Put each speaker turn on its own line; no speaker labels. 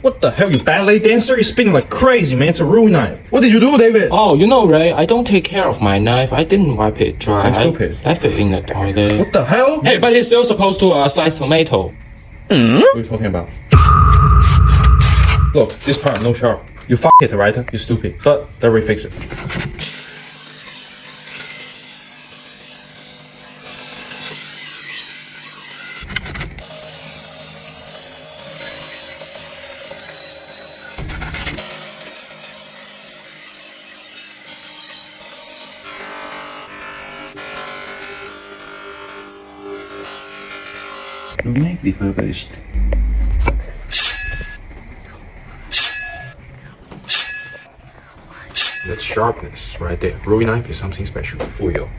What the hell, you ballet dancer? You're spinning like crazy, man. It's a Rui knife. What did you do, David?
Oh, you know, Ray, I don't take care of my knife. I didn't wipe it dry.
I'm stupid.
I left it in the toilet.
What the hell?
Hey, but it's still supposed to slice tomato.
What are you talking about? Look, this part no sharp. You f it, right? You stupid. But that will fix it.
Knife refurbished.
That's sharpness right there. Rui knife is something special for you.